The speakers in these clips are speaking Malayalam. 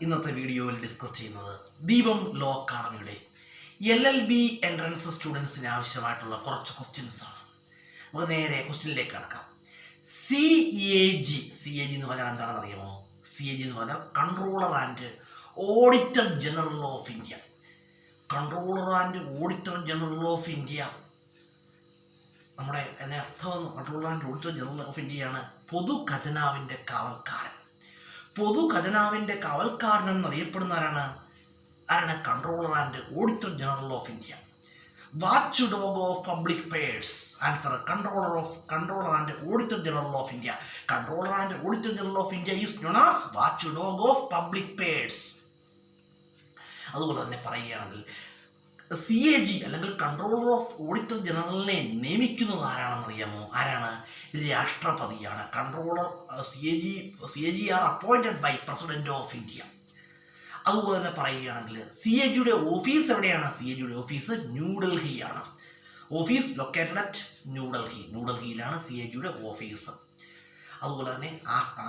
ഇന്നത്തെ വീഡിയോയിൽ ഡിസ്കസ് ചെയ്യുന്നത് ദീപം ലോ അക്കാഡമിയുടെ LLB എൻട്രൻസ് സ്റ്റുഡൻസിന് ആവശ്യമായിട്ടുള്ള കുറച്ച് ക്വസ്റ്റ്യൻസ് ആണ്. നമുക്ക് നേരെ ക്വസ്റ്റ്യനിലേക്ക് കടക്കാം. CAG എന്ന് പറഞ്ഞാൽ എന്താണെന്ന് അറിയാമോ? CAG എന്ന് പറഞ്ഞാൽ controller and auditor general of India. Controller and auditor general of India നമ്മുടെ എന്നെ അർത്ഥം controller and auditor general of ഇന്ത്യയാണ് പൊതു ഖജനാവിൻ്റെ കാവൽക്കാരൻ. പൊതു ഖജനാവിൻ്റെ കാവൽക്കാരൻ എന്നറിയപ്പെടുന്ന ആരാണ്? Controller and auditor general of India. Watch dog of public purse. Answer controller and auditor general of India. Controller and auditor general of India is known as watch dog of public purse. അതുപോലെ തന്നെ പറയുകയാണെങ്കിൽ CAG അല്ലെങ്കിൽ കൺട്രോളർ ഓഫ് ഓഡിറ്റർ ജനറലിനെ നിയമിക്കുന്നത് ആരാണെന്നറിയാമോ? ആരാണ്? രാഷ്ട്രപതിയാണ്. Controller CAG are appointed by president of India. അതുപോലെ തന്നെ പറയുകയാണെങ്കിൽ CAGയുടെ ഓഫീസ് എവിടെയാണ്? CAGയുടെ ഓഫീസ് ന്യൂഡൽഹിയാണ്. ഓഫീസ് ലൊക്കേറ്റഡ് അറ്റ് ന്യൂഡൽഹിയിലാണ് CAGയുടെ ഓഫീസ്. അതുപോലെ തന്നെ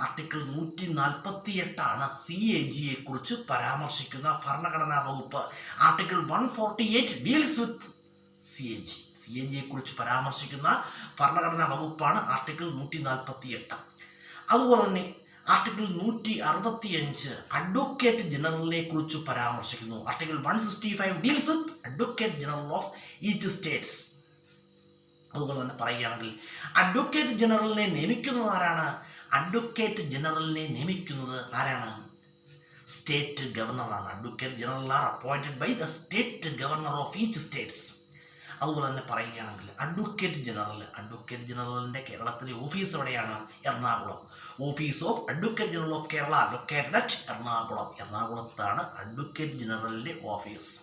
ആർട്ടിക്കിൾ 148 CAGയെ കുറിച്ച് പരാമർശിക്കുന്ന ഭരണഘടനാ വകുപ്പ്. ആർട്ടിക്കിൾ 148 ഡീൽസ് വിത്ത് CAGയെ കുറിച്ച് പരാമർശിക്കുന്ന ഭരണഘടനാ വകുപ്പാണ് ആർട്ടിക്കിൾ 148. അതുപോലെ തന്നെ ആർട്ടിക്കിൾ 165 അഡ്വക്കേറ്റ് ജനറലിനെ കുറിച്ച് പരാമർശിക്കുന്നു. Article 165 deals with advocate general of each states. അതുപോലെ തന്നെ പറയുകയാണെങ്കിൽ അഡ്വക്കേറ്റ് ജനറലിനെ നിയമിക്കുന്നത് ആരാണ്? അഡ്വക്കേറ്റ് ജനറലിനെ നിയമിക്കുന്നത് ആരാണ്? സ്റ്റേറ്റ് ഗവർണറാണ്. Advocate general are appointed by the state governor of each states. അതുപോലെ തന്നെ പറയുകയാണെങ്കിൽ അഡ്വക്കേറ്റ് ജനറലിൻ്റെ കേരളത്തിലെ ഓഫീസ് എവിടെയാണ്? Ernakulam. Office of advocate general of Kerala located at എറണാകുളത്താണ് അഡ്വക്കേറ്റ് ജനറലിൻ്റെ ഓഫീസ്.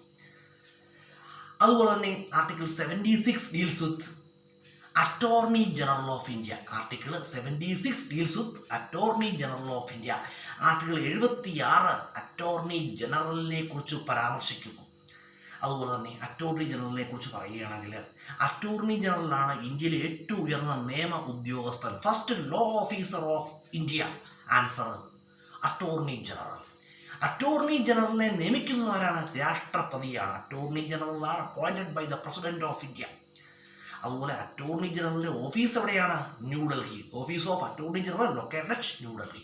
അതുപോലെ തന്നെ article 76 deals with attorney general of India. Article 76 deals with attorney general of India. Article 76 attorney ജനറലിനെ കുറിച്ച് പരാമർശിക്കുന്നു. അതുപോലെ തന്നെ അറ്റോർണി ജനറലിനെ കുറിച്ച് പറയുകയാണെങ്കിൽ അറ്റോർണി ജനറലാണ് ഇന്ത്യയിലെ ഏറ്റവും ഉയർന്ന നിയമ ഉദ്യോഗസ്ഥൻ. First law officer of India. Answer attorney general. Attorney ജനറലിനെ നിയമിക്കുന്നത് ആരാണ്? രാഷ്ട്രപതിയാണ്. Attorney general are appointed by the president of India. അതുപോലെ അറ്റോർണി ജനറലിൻ്റെ ഓഫീസ് എവിടെയാണ്? New Delhi. Office of attorney general located at New Delhi.